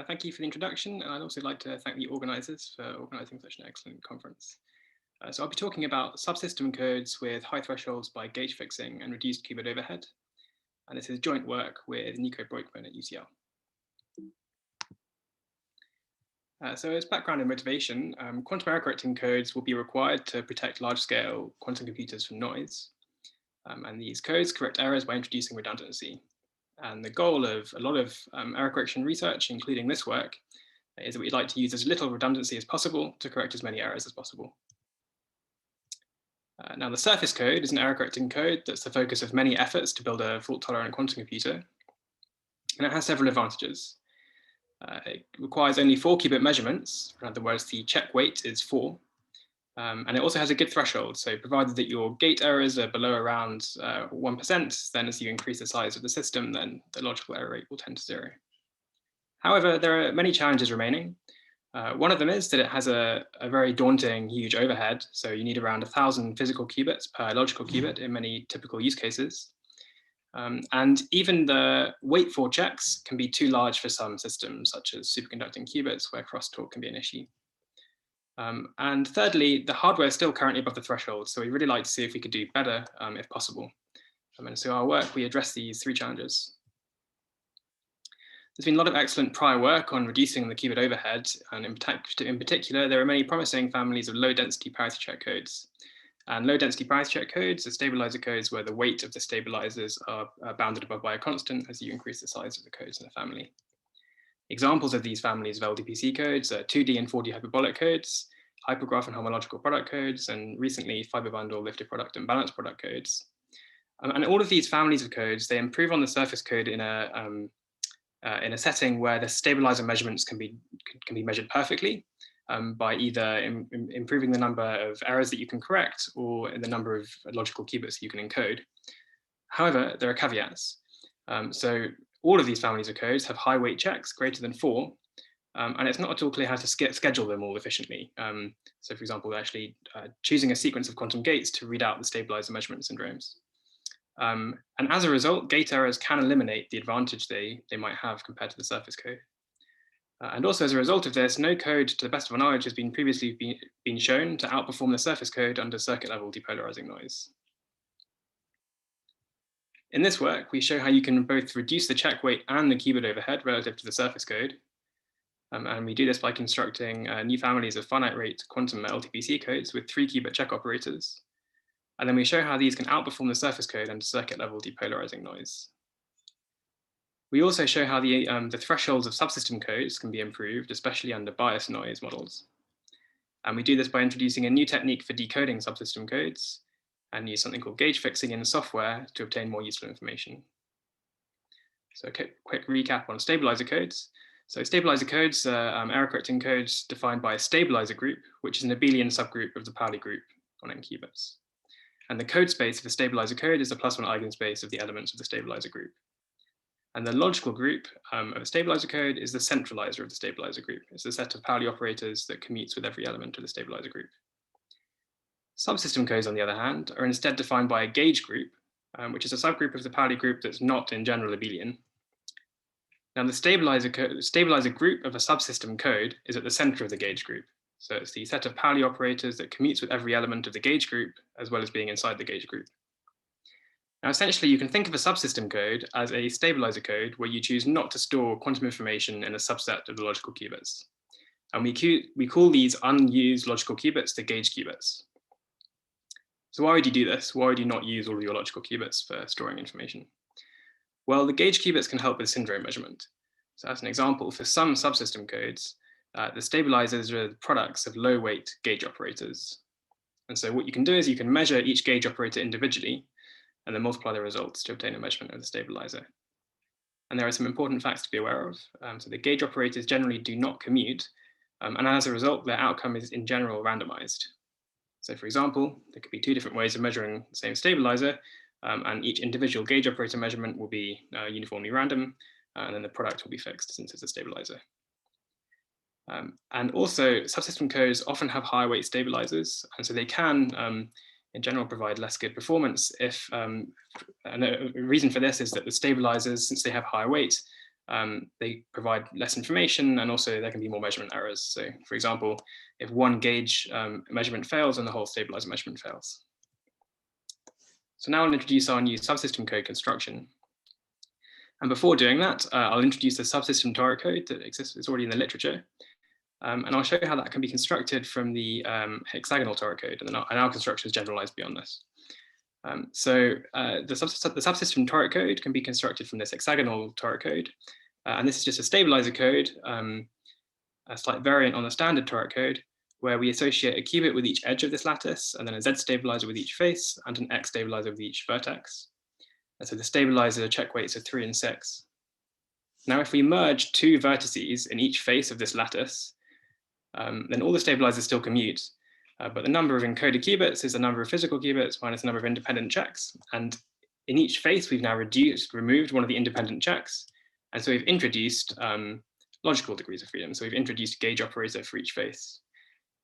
Thank you for the introduction, and I'd also like to thank the organisers for organising such an excellent conference. So I'll be talking about subsystem codes with high thresholds by gauge fixing and reduced qubit overhead. And this is joint work with Nico Breuckmann at UCL. So as background and motivation, quantum error correcting codes will be required to protect large-scale quantum computers from noise. And these codes correct errors by introducing redundancy. And the goal of a lot of error correction research, including this work, is that we'd like to use as little redundancy as possible to correct as many errors as possible. Now, the surface code is an error correcting code that's the focus of many efforts to build a fault-tolerant quantum computer. And it has several advantages. It requires only 4-qubit measurements. In other words, the check weight is 4. And it also has a good threshold. So provided that your gate errors are below around 1%, then as you increase the size of the system, then the logical error rate will tend to 0. However, there are many challenges remaining. One of them is that it has a very daunting, huge overhead. So you need around 1,000 physical qubits per logical qubit in many typical use cases. And even the wait for checks can be too large for some systems, such as superconducting qubits, where crosstalk can be an issue. And thirdly, the hardware is still currently above the threshold, so we'd really like to see if we could do better if possible. And so our work, we address these 3 challenges. There's been a lot of excellent prior work on reducing the qubit overhead, and in particular, there are many promising families of low-density parity-check codes. And low-density parity-check codes are stabilizer codes where the weight of the stabilizers are bounded above by a constant as you increase the size of the codes in the family. Examples of these families of LDPC codes are 2D and 4D hyperbolic codes, hypergraph and homological product codes, and recently fiber bundle lifted product and balanced product codes. And all of these families of codes, they improve on the surface code in a setting where the stabilizer measurements can be measured perfectly by either improving the number of errors that you can correct or in the number of logical qubits you can encode. However, there are caveats. So all of these families of codes have high weight checks greater than 4, and it's not at all clear how to schedule them all efficiently. So for example, actually choosing a sequence of quantum gates to read out the stabilizer measurement syndromes. And as a result, gate errors can eliminate the advantage they might have compared to the surface code. And also as a result of this, no code, to the best of our knowledge, has been previously been shown to outperform the surface code under circuit level depolarizing noise. In this work, we show how you can both reduce the check weight and the qubit overhead relative to the surface code. And we do this by constructing new families of finite-rate quantum LDPC codes with 3-qubit check operators. And then we show how these can outperform the surface code under circuit level depolarizing noise. We also show how the thresholds of subsystem codes can be improved, especially under bias noise models. And we do this by introducing a new technique for decoding subsystem codes and use something called gauge fixing in the software to obtain more useful information. So a quick recap on stabilizer codes. So stabilizer codes are error correcting codes defined by a stabilizer group, which is an abelian subgroup of the Pauli group on n qubits. And the code space of a stabilizer code is the +1 eigenspace of the elements of the stabilizer group. And the logical group of a stabilizer code is the centralizer of the stabilizer group. It's a set of Pauli operators that commutes with every element of the stabilizer group. Subsystem codes, on the other hand, are instead defined by a gauge group, which is a subgroup of the Pauli group that's not in general abelian. Now, the stabilizer group of a subsystem code is at the center of the gauge group. So it's the set of Pauli operators that commutes with every element of the gauge group, as well as being inside the gauge group. Now, essentially, you can think of a subsystem code as a stabilizer code where you choose not to store quantum information in a subset of the logical qubits. And we call these unused logical qubits the gauge qubits. So why would you do this? Why would you not use all of your logical qubits for storing information? Well, the gauge qubits can help with syndrome measurement. So as an example, for some subsystem codes, the stabilizers are the products of low weight gauge operators. And so what you can do is you can measure each gauge operator individually and then multiply the results to obtain a measurement of the stabilizer. And there are some important facts to be aware of. So the gauge operators generally do not commute, and as a result, their outcome is in general randomized. So for example, there could be 2 different ways of measuring the same stabilizer, and each individual gauge operator measurement will be uniformly random, and then the product will be fixed since it's a stabilizer. And also, subsystem codes often have high weight stabilizers, and so they can, in general, provide less good performance if, and a reason for this is that the stabilizers, since they have high weight, they provide less information, and also there can be more measurement errors. So for example, if one gauge measurement fails, then the whole stabilizer measurement fails. So now I'll introduce our new subsystem code construction. And before doing that, I'll introduce the subsystem toric code that exists, it's already in the literature. And I'll show you how that can be constructed from the hexagonal toric code, and our construction is generalized beyond this. The subsystem toric code can be constructed from this hexagonal toric code. And this is just a stabilizer code, a slight variant on the standard toric code, where we associate a qubit with each edge of this lattice, and then a Z stabilizer with each face, and an X stabilizer with each vertex. And so the stabilizer check weights are 3 and 6. Now, if we merge 2 vertices in each face of this lattice, then all the stabilizers still commute, but the number of encoded qubits is the number of physical qubits minus the number of independent checks. And in each face, we've now removed one of the independent checks. And so we've introduced logical degrees of freedom. So we've introduced a gauge operator for each face.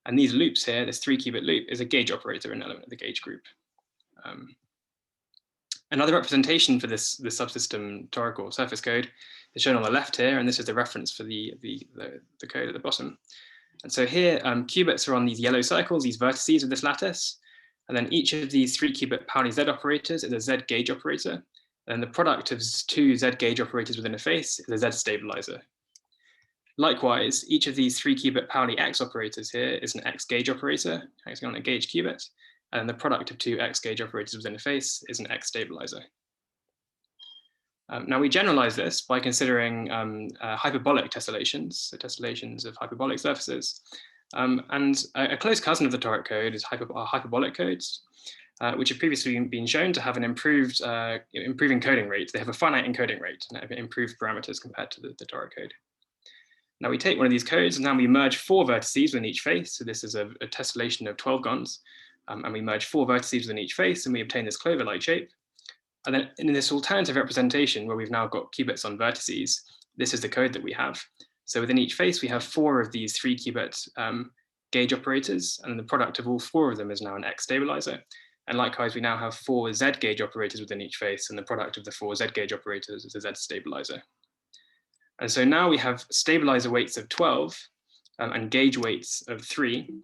And these loops here, this 3-qubit loop, is a gauge operator, an element of the gauge group. Another representation for this subsystem toric or surface code is shown on the left here, and this is the reference for the code at the bottom. And so here, qubits are on these yellow circles, these vertices of this lattice, and then each of these 3-qubit Pauli Z operators is a Z gauge operator, and the product of 2 Z gauge operators within a face is a Z stabilizer. Likewise, each of these 3-qubit Pauli X operators here is an X gauge operator, acting on a gauge qubit, and the product of 2 X gauge operators within a face is an X stabilizer. Now we generalize this by considering hyperbolic tessellations, so tessellations of hyperbolic surfaces. And a close cousin of the toric code is hyperbolic codes, which have previously been shown to have an improved encoding rate. They have a finite encoding rate and have improved parameters compared to the toric code. Now we take one of these codes and now we merge 4 vertices within each face. So this is a tessellation of 12 gons. And we merge 4 vertices within each face and we obtain this clover-like shape. And then in this alternative representation where we've now got qubits on vertices, this is the code that we have. So within each face, we have 4 of these 3-qubit gauge operators, and the product of all 4 of them is now an X stabilizer. And likewise, we now have 4 Z gauge operators within each face, and the product of the 4 Z gauge operators is a Z stabilizer. And so now we have stabilizer weights of 12 and gauge weights of 3.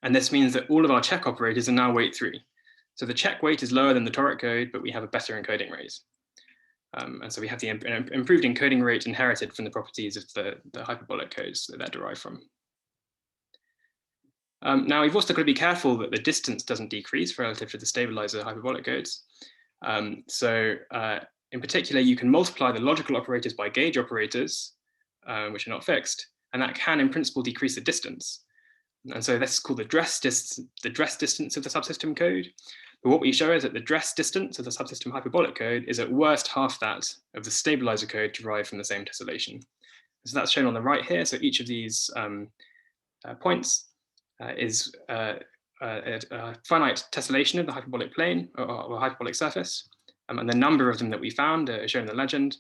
And this means that all of our check operators are now weight 3. So the check weight is lower than the toric code, but we have a better encoding rate. And so we have the improved encoding rate inherited from the properties of the hyperbolic codes that they're derived from. Now we've also got to be careful that the distance doesn't decrease relative to the stabilizer hyperbolic codes. In particular, you can multiply the logical operators by gauge operators, which are not fixed, and that can in principle decrease the distance. And so this is called the dress distance of the subsystem code. But what we show is that the dress distance of the subsystem hyperbolic code is at worst half that of the stabilizer code derived from the same tessellation. So that's shown on the right here. So each of these points is a finite tessellation of the hyperbolic plane or hyperbolic surface. And the number of them that we found are shown in the legend.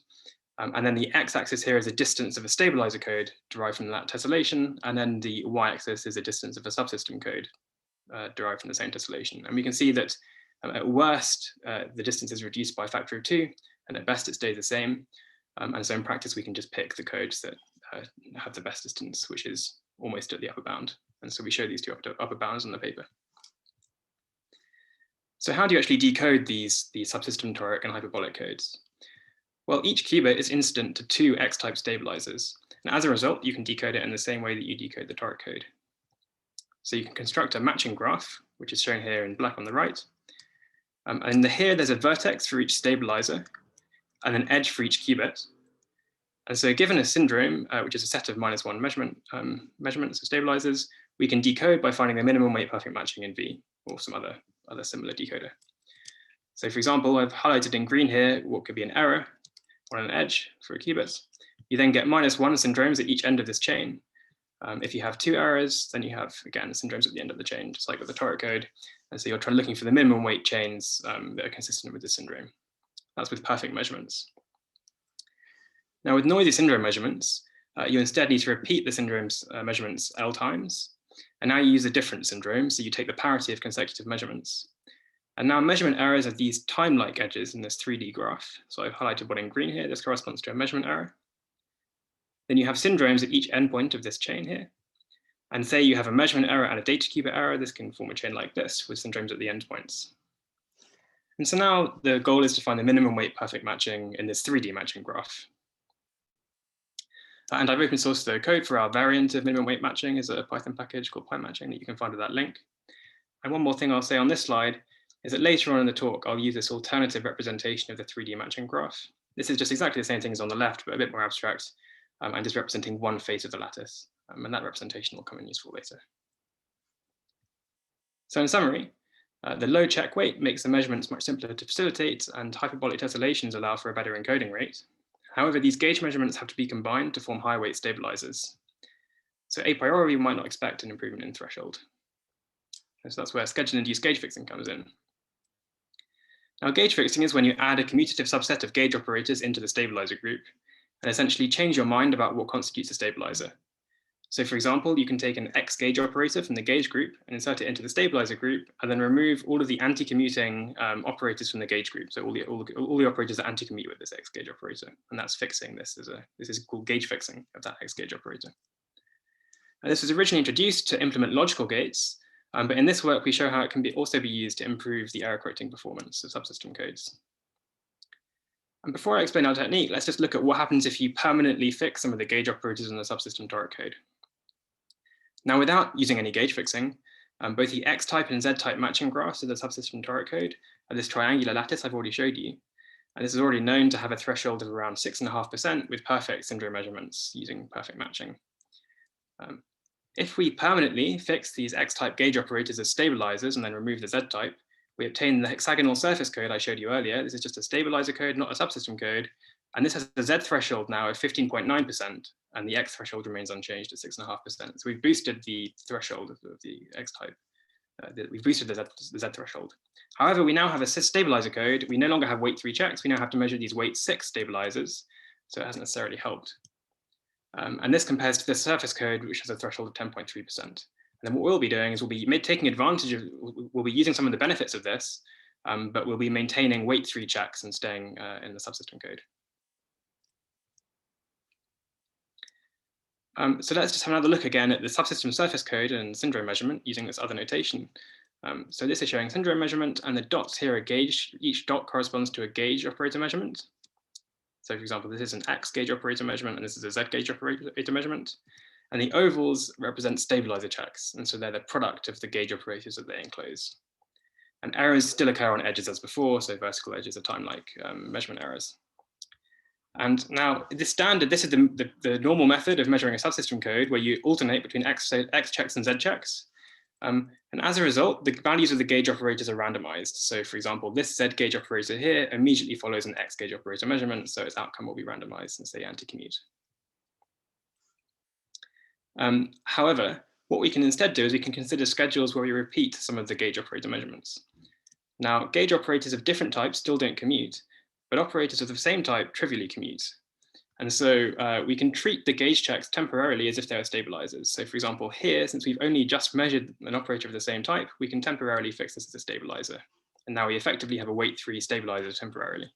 And then the x-axis here is the distance of a stabilizer code derived from that tessellation. And then the y-axis is the distance of a subsystem code derived from the same tessellation. And we can see that at worst, the distance is reduced by a factor of 2, and at best it stays the same. And so in practice, we can just pick the codes that have the best distance, which is almost at the upper bound. And so we show these 2 upper bounds on the paper. So how do you actually decode these subsystem toric and hyperbolic codes? Well, each qubit is incident to 2 X-type stabilizers. And as a result, you can decode it in the same way that you decode the toric code. So you can construct a matching graph, which is shown here in black on the right. And here there's a vertex for each stabilizer and an edge for each qubit. And so given a syndrome, which is a set of -1 measurements of stabilizers, we can decode by finding the minimum weight perfect matching in V or some other similar decoder. So for example, I've highlighted in green here what could be an error on an edge for a qubit. You then get -1 syndromes at each end of this chain. If you have 2 errors, then you have, again, syndromes at the end of the chain, just like with the toric code. And so you're looking for the minimum weight chains that are consistent with the syndrome. That's with perfect measurements. Now with noisy syndrome measurements, you instead need to repeat the syndrome's measurements L times. And now you use a different syndrome, so you take the parity of consecutive measurements. And now measurement errors are these time-like edges in this 3D graph. So I've highlighted one in green here. This corresponds to a measurement error. Then you have syndromes at each endpoint of this chain here. And say you have a measurement error and a data qubit error, this can form a chain like this with syndromes at the endpoints. And so now the goal is to find the minimum weight perfect matching in this 3D matching graph. And I've open sourced the code for our variant of minimum weight matching as a Python package called PyMatching that you can find at that link. And one more thing I'll say on this slide is that later on in the talk, I'll use this alternative representation of the 3D matching graph. This is just exactly the same thing as on the left, but a bit more abstract, and just representing one face of the lattice. And that representation will come in useful later. So in summary, the low check weight makes the measurements much simpler to facilitate, and hyperbolic tessellations allow for a better encoding rate. However, these gauge measurements have to be combined to form high weight stabilizers. So a priori, we might not expect an improvement in threshold. And so that's where schedule-induced gauge fixing comes in. Now, gauge fixing is when you add a commutative subset of gauge operators into the stabilizer group and essentially change your mind about what constitutes a stabilizer. So for example, you can take an X gauge operator from the gauge group and insert it into the stabilizer group, and then remove all of the anti-commuting operators from the gauge group. So all the operators that anti-commute with this X gauge operator, and that's fixing this. This is called gauge fixing of that X gauge operator. And this was originally introduced to implement logical gates, but in this work we show how it can also be used to improve the error correcting performance of subsystem codes. And before I explain our technique, let's just look at what happens if you permanently fix some of the gauge operators in the subsystem toric code. Now, without using any gauge fixing, both the X-type and Z-type matching graphs of the subsystem toric code are this triangular lattice I've already showed you. And this is already known to have a threshold of around 6.5% with perfect syndrome measurements using perfect matching. If we permanently fix these X-type gauge operators as stabilizers and then remove the Z-type, we obtain the hexagonal surface code I showed you earlier. This is just a stabilizer code, not a subsystem code. And this has a Z threshold now of 15.9%, and the X threshold remains unchanged at 6.5%. So we've boosted the threshold of the X type. We've boosted the Z threshold. However, we now have a stabilizer code. We no longer have weight 3 checks. We now have to measure these weight 6 stabilizers. So it hasn't necessarily helped. And this compares to the surface code, which has a threshold of 10.3%. And then what we'll be doing is we'll be taking advantage of, we'll be using some of the benefits of this, but we'll be maintaining weight 3 checks and staying in the subsystem code. So let's just have another look again at the subsystem surface code and syndrome measurement using this other notation. So this is showing syndrome measurement, and the dots here are gauge. Each dot corresponds to a gauge operator measurement. So for example, this is an X gauge operator measurement, and this is a Z gauge operator measurement. And the ovals represent stabilizer checks, and so they're the product of the gauge operators that they enclose. And errors still occur on edges as before, so vertical edges are time-like measurement errors. And now this is the normal method of measuring a subsystem code where you alternate between X checks and Z checks. And as a result, the values of the gauge operators are randomized. So for example, this Z gauge operator here immediately follows an X gauge operator measurement, so its outcome will be randomized and say anti-commute. However, what we can instead do is we can consider schedules where we repeat some of the gauge operator measurements. Now, gauge operators of different types still don't commute, but operators of the same type trivially commute. And so we can treat the gauge checks temporarily as if they were stabilizers. So for example, here, since we've only just measured an operator of the same type, we can temporarily fix this as a stabilizer. And now we effectively have a weight 3 stabilizer temporarily.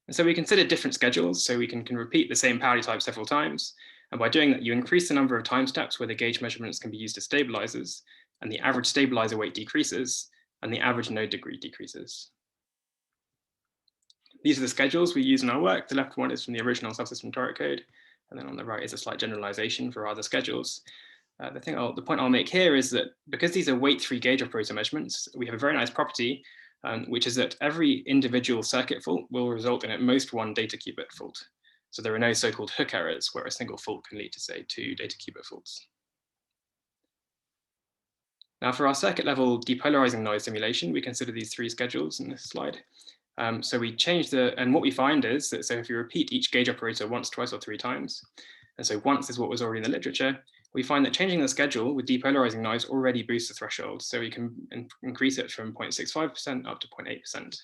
And so we consider different schedules, so we can repeat the same parity type several times. And by doing that, you increase the number of time steps where the gauge measurements can be used as stabilizers, and the average stabilizer weight decreases, and the average node degree decreases. These are the schedules we use in our work. The left one is from the original subsystem toric code, and then on the right is a slight generalization for other schedules. The point I'll make here is that because these are weight 3 gauge operator measurements, we have a very nice property, which is that every individual circuit fault will result in at most 1 data qubit fault. So there are no so-called hook errors where a single fault can lead to, say, 2 data qubit faults. Now for our circuit level depolarizing noise simulation, we consider these 3 schedules in this slide. So we change and what we find is that, so if you repeat each gauge operator once, twice, or 3 times, and so once is what was already in the literature, we find that changing the schedule with depolarizing noise already boosts the threshold. So we can increase it from 0.65% up to 0.8%.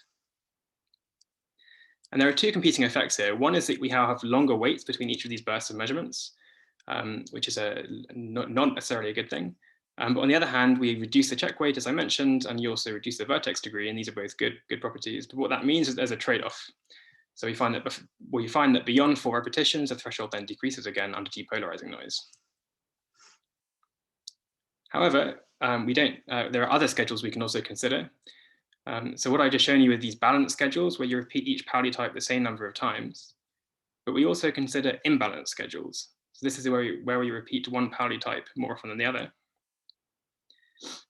And there are 2 competing effects here. One is that we have longer weights between each of these bursts of measurements, which is not necessarily a good thing. But on the other hand, we reduce the check weight, as I mentioned, and you also reduce the vertex degree, and these are both good properties. But what that means is there's a trade-off. So we find that beyond 4 repetitions, the threshold then decreases again under depolarizing noise. However, there are other schedules we can also consider. So what I've just shown you are these balanced schedules where you repeat each Pauli type the same number of times, but we also consider imbalanced schedules. So this is where we repeat one Pauli type more often than the other.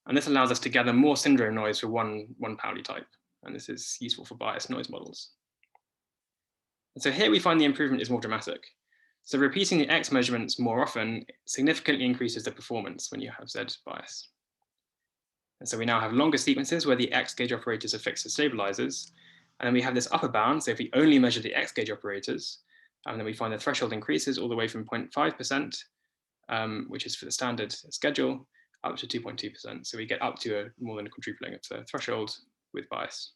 And this allows us to gather more syndrome noise for one Pauli type. And this is useful for biased noise models. And so here we find the improvement is more dramatic. So repeating the X measurements more often significantly increases the performance when you have Z bias. And so we now have longer sequences where the X gauge operators are fixed as stabilizers. And then we have this upper bound. So if we only measure the X gauge operators, then we find the threshold increases all the way from 0.5%, which is for the standard schedule, up to 2.2%. So we get up to more than a quadrupling of the threshold with bias.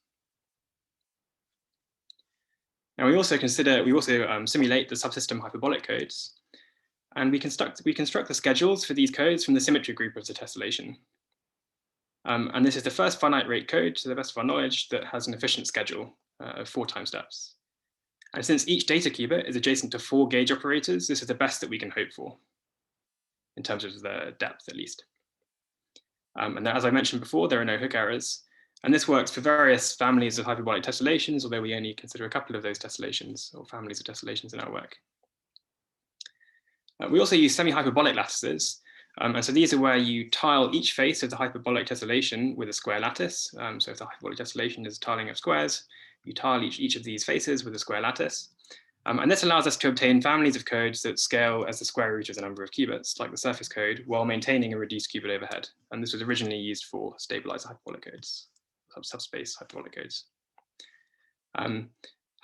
Now we also simulate the subsystem hyperbolic codes, and we construct the schedules for these codes from the symmetry group of the tessellation. And this is the first finite rate code, to the best of our knowledge, that has an efficient schedule of 4 time steps. And since each data qubit is adjacent to 4 gauge operators, this is the best that we can hope for, in terms of the depth at least. And as I mentioned before, there are no hook errors. And this works for various families of hyperbolic tessellations, although we only consider a couple of those tessellations or families of tessellations in our work. We also use semi-hyperbolic lattices. And so these are where you tile each face of the hyperbolic tessellation with a square lattice. So if the hyperbolic tessellation is tiling of squares, you tile each of these faces with a square lattice. And this allows us to obtain families of codes that scale as the square root of the number of qubits, like the surface code, while maintaining a reduced qubit overhead. And this was originally used for stabilizer hyperbolic codes, subspace hyperbolic codes.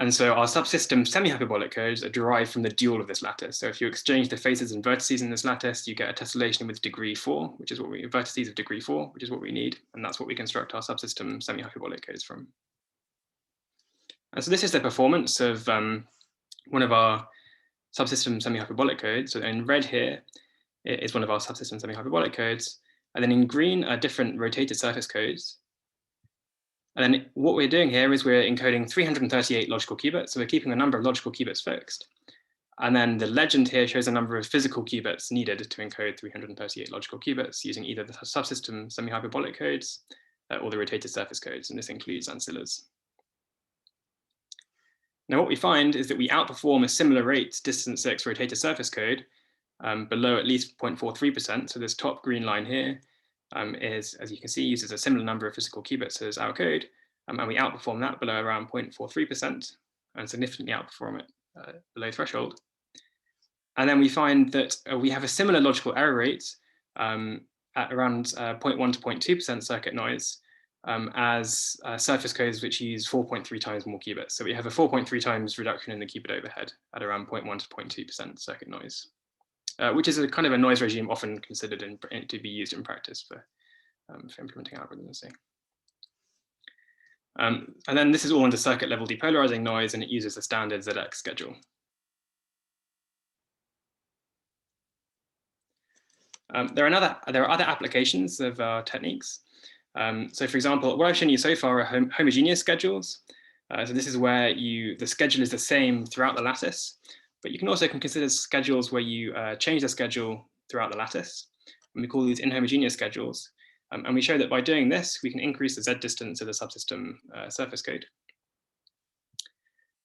And so our subsystem semi-hyperbolic codes are derived from the dual of this lattice. So if you exchange the faces and vertices in this lattice, you get a tessellation with degree 4, which is vertices of degree 4, which is what we need. And that's what we construct our subsystem semi-hyperbolic codes from. And so this is the performance of one of our subsystem semi-hyperbolic codes. So in red here is one of our subsystem semi-hyperbolic codes. And then in green are different rotated surface codes. And then what we're doing here is we're encoding 338 logical qubits. So we're keeping the number of logical qubits fixed. And then the legend here shows the number of physical qubits needed to encode 338 logical qubits using either the subsystem semi-hyperbolic codes or the rotated surface codes. And this includes ancillas. Now, what we find is that we outperform a similar rate distance 6 rotated surface code below at least 0.43%. So this top green line here is, as you can see, uses a similar number of physical qubits as our code, and we outperform that below around 0.43% and significantly outperform it below threshold. And then we find that we have a similar logical error rate at around 0.1 to 0.2% circuit noise as surface codes which use 4.3 times more qubits. So we have a 4.3 times reduction in the qubit overhead at around 0.1 to 0.2% circuit noise. Which is a kind of a noise regime often considered to be used in practice for implementing algorithms. And then this is all under circuit level depolarizing noise, and it uses the standard ZX schedule. There are other applications of our techniques. So for example, what I've shown you so far are homogeneous schedules. So this is where the schedule is the same throughout the lattice. But you can also consider schedules where you change the schedule throughout the lattice. And we call these inhomogeneous schedules. And we show that by doing this, we can increase the Z distance of the subsystem surface code.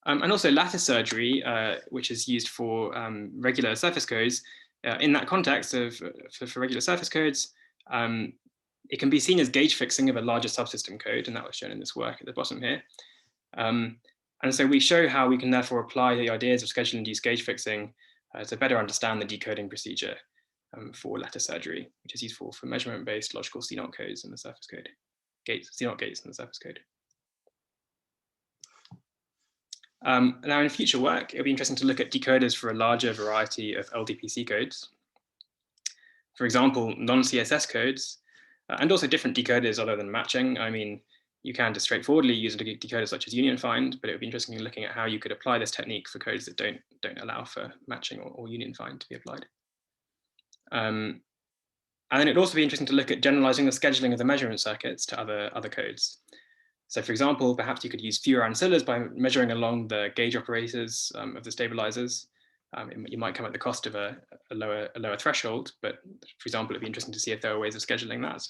And also lattice surgery, which is used for regular surface codes. In that context for regular surface codes, it can be seen as gauge fixing of a larger subsystem code. And that was shown in this work at the bottom here. And so we show how we can therefore apply the ideas of schedule-induced gauge fixing to better understand the decoding procedure for lattice surgery, which is useful for measurement-based logical CNOT codes in the surface code, CNOT gates in the surface code. Now in future work, it'll be interesting to look at decoders for a larger variety of LDPC codes. For example, non-CSS codes, and also different decoders other than matching. I mean, you can just straightforwardly use a decoder such as union find, but it would be interesting in looking at how you could apply this technique for codes that don't allow for matching or union find to be applied. And then it'd also be interesting to look at generalizing the scheduling of the measurement circuits to other codes. So for example, perhaps you could use fewer ancillas by measuring along the gauge operators of the stabilizers. You might come at the cost of a lower threshold, but for example, it'd be interesting to see if there are ways of scheduling that.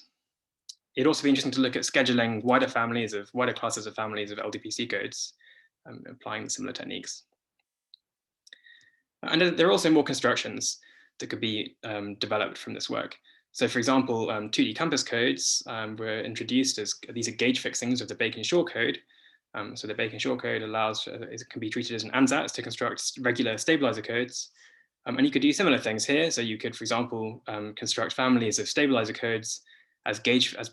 It'd also be interesting to look at scheduling wider classes of families of LDPC codes, applying similar techniques. And there are also more constructions that could be developed from this work. So for example, 2D compass codes were introduced as these are gauge fixings of the Bacon-Shaw code. So the Bacon-Shaw code allows, it can be treated as an ansatz to construct regular stabilizer codes. And you could do similar things here. So you could, for example, construct families of stabilizer codes as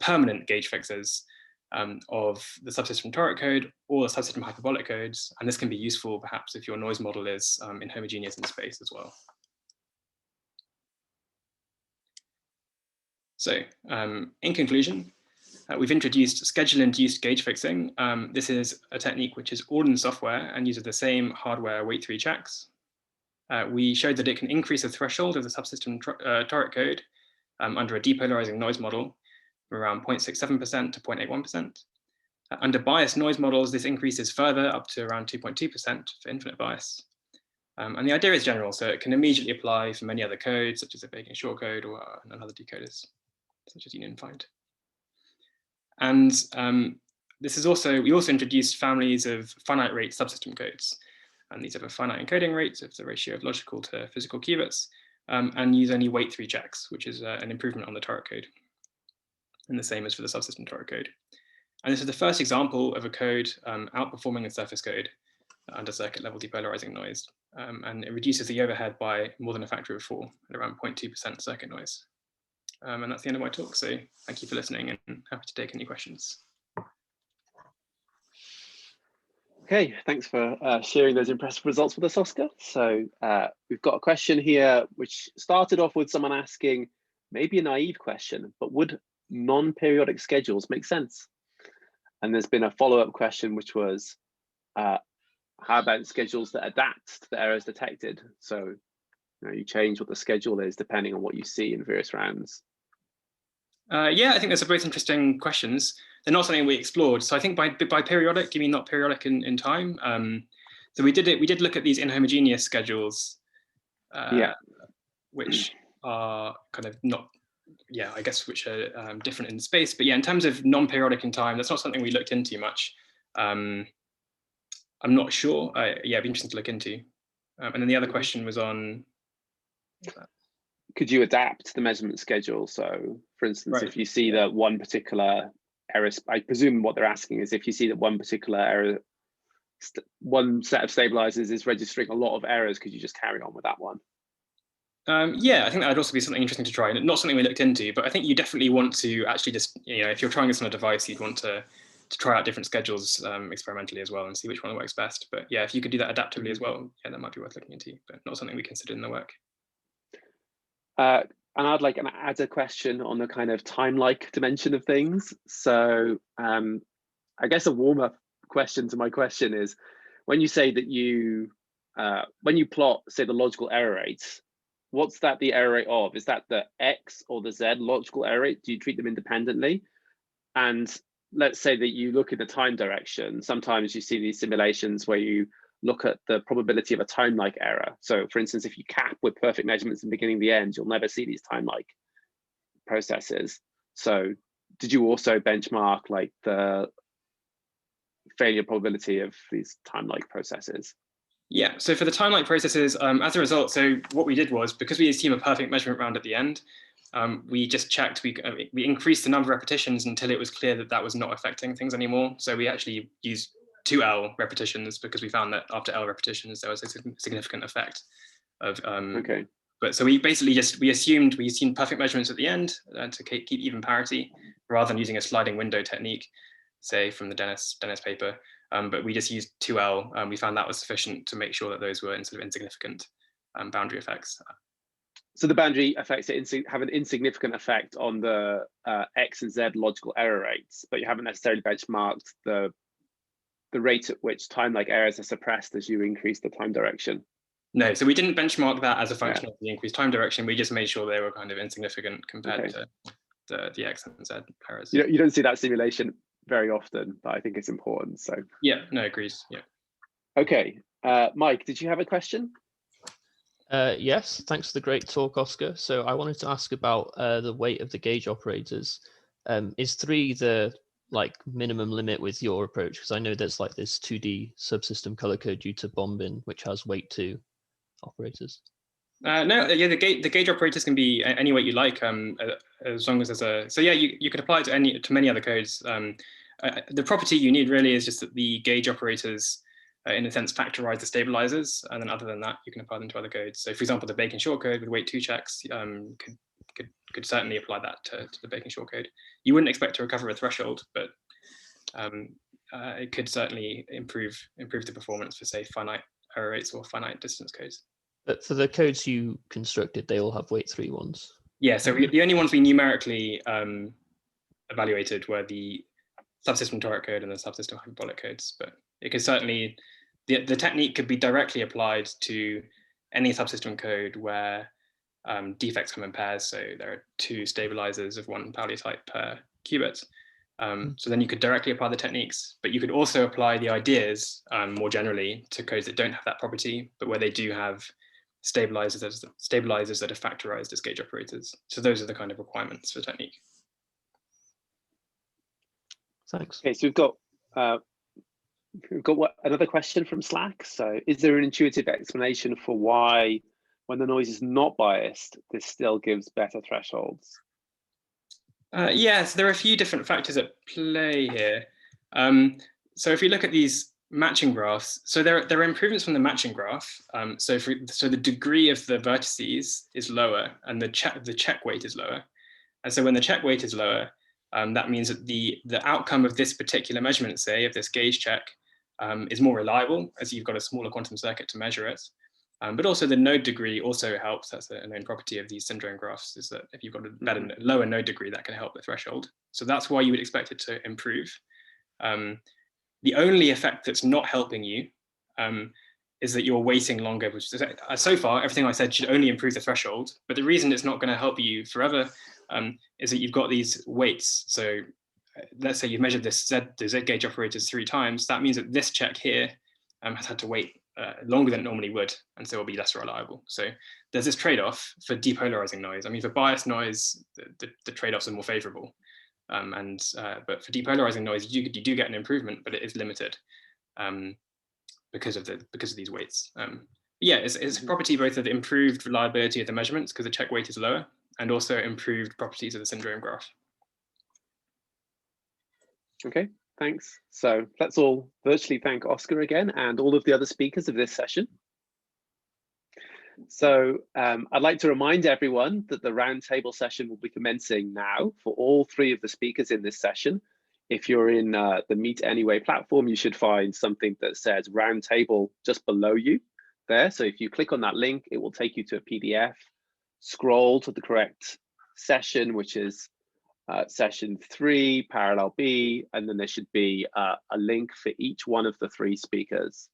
permanent gauge fixers of the subsystem toric code or the subsystem hyperbolic codes. And this can be useful perhaps if your noise model is inhomogeneous in space as well. So in conclusion, we've introduced schedule-induced gauge fixing. This is a technique which is all in software and uses the same hardware weight 3 checks. We showed that it can increase the threshold of the subsystem toric code under a depolarizing noise model from around 0.67% to 0.81%. Under biased noise models, this increases further up to around 2.2% for infinite bias. And the idea is general, so it can immediately apply for many other codes, such as the Bacon-Shaw code or other decoders, such as union find. And we also introduced families of finite-rate subsystem codes. And these have a finite encoding rate, so it's the ratio of logical to physical qubits, and use only weight 3 checks, which is an improvement on the toric code. And the same as for the subsystem toric code. And this is the first example of a code outperforming a surface code under circuit level depolarizing noise. And it reduces the overhead by more than a factor of 4 at around 0.2% circuit noise. And that's the end of my talk. So thank you for listening and happy to take any questions. Okay, thanks for sharing those impressive results with us, Oscar. So we've got a question here, which started off with someone asking maybe a naive question, but would non-periodic schedules make sense? And there's been a follow-up question, which was, how about schedules that adapt to the errors detected? So you change what the schedule is depending on what you see in various rounds. Yeah, I think those are both interesting questions. They're not something we explored. So I think by periodic, you mean not periodic in time? So we did look at these inhomogeneous schedules, which are kind of not, I guess, which are different in space. But yeah, in terms of non-periodic in time, that's not something we looked into much. I'm not sure. Yeah, it'd be interesting to look into. And then the other question was on. Could you adapt the measurement schedule? So, for instance, if you see that one particular error, I presume what they're asking is if you see that one particular error, one set of stabilizers is registering a lot of errors, could you just carry on with that one? Yeah, I think that would also be something interesting to try. Not something we looked into, but I think you definitely want to actually just, if you're trying this on a device, you'd want to try out different schedules experimentally as well and see which one works best. But yeah, if you could do that adaptively as well, yeah, that might be worth looking into, but not something we considered in the work. And I'd like to add a question on the kind of time-like dimension of things. So I guess a warm-up question to my question is, when you say that when you plot, say, the logical error rates, what's that the error rate of? Is that the X or the Z logical error rate? Do you treat them independently? And let's say that you look in the time direction. Sometimes you see these simulations where you look at the probability of a time-like error. So for instance, if you cap with perfect measurements in the beginning and the end, you'll never see these time-like processes. So did you also benchmark like the failure probability of these time-like processes? Yeah, so for the time-like processes, as a result, so what we did was, because we assume a perfect measurement round at the end, we just checked, we increased the number of repetitions until it was clear that that was not affecting things anymore. So we actually used 2L repetitions because we found that after L repetitions, there was a significant effect of, okay. But so we basically we assumed perfect measurements at the end to keep even parity rather than using a sliding window technique, say from the Dennis paper. But we just used 2L. We found that was sufficient to make sure that those were sort of insignificant boundary effects. So the boundary effects have an insignificant effect on the X and Z logical error rates, but you haven't necessarily benchmarked the rate at which time-like errors are suppressed as you increase the time direction. No, so we didn't benchmark that as a function of the increased time direction. We just made sure they were kind of insignificant compared to the X and Z errors. You don't see that simulation very often, but I think it's important. So yeah, no, agrees. Yeah. Okay, Mike, did you have a question? Yes, thanks for the great talk, Oscar. So I wanted to ask about the weight of the gauge operators. Is 3 the minimum limit with your approach? Because I know there's like this 2D subsystem color code due to Bombin, which has weight 2 operators. No, yeah, the gauge operators can be any weight you like, as long as there's a. So yeah, you could apply it to many other codes. The property you need really is just that the gauge operators, in a sense, factorize the stabilizers, and then other than that, you can apply them to other codes. So, for example, the Bacon-Short code with weight 2 checks could certainly apply that to the Bacon-Short code. You wouldn't expect to recover a threshold, but it could certainly improve the performance for, say, finite error rates or finite distance codes. But for the codes you constructed, they all have weight 3 ones. Yeah, so the only ones we numerically evaluated were the subsystem toric code and the subsystem hyperbolic codes. But it could certainly, the technique could be directly applied to any subsystem code where defects come in pairs. So there are 2 stabilizers of 1 Pauli type per qubit. So then you could directly apply the techniques, but you could also apply the ideas more generally to codes that don't have that property, but where they do have stabilizers that are factorized as gauge operators. So those are the kind of requirements for technique. Thanks. Okay, so we've got another question from Slack. So is there an intuitive explanation for why, when the noise is not biased, this still gives better thresholds? Yes, there are a few different factors at play here. So if you look at these matching graphs, so there are improvements from the matching graph. So the degree of the vertices is lower and the check weight is lower. And so when the check weight is lower, that means that the outcome of this particular measurement, say of this gauge check, is more reliable as you've got a smaller quantum circuit to measure it. But also the node degree also helps. That's a known property of these syndrome graphs, is that if you've got a better, lower node degree, that can help the threshold. So that's why you would expect it to improve. The only effect that's not helping you is that you're waiting longer, which is, so far, everything I said should only improve the threshold. But the reason it's not going to help you forever is that you've got these weights. So let's say you've measured the Z gauge operators 3 times. That means that this check here has had to wait longer than it normally would, and so it will be less reliable. So there's this trade-off for depolarizing noise. I mean, for biased noise, the trade-offs are more favorable. But for depolarizing noise, you do get an improvement, but it is limited because of these weights. Yeah, it's a property both of improved reliability of the measurements because the check weight is lower, and also improved properties of the syndrome graph. Okay, thanks. So let's all virtually thank Oscar again and all of the other speakers of this session. So I'd like to remind everyone that the roundtable session will be commencing now for all 3 of the speakers in this session. If you're in the Meet Anyway platform, you should find something that says roundtable just below you there. So if you click on that link, it will take you to a PDF, scroll to the correct session, which is session 3, parallel B, and then there should be a link for each one of the 3 speakers.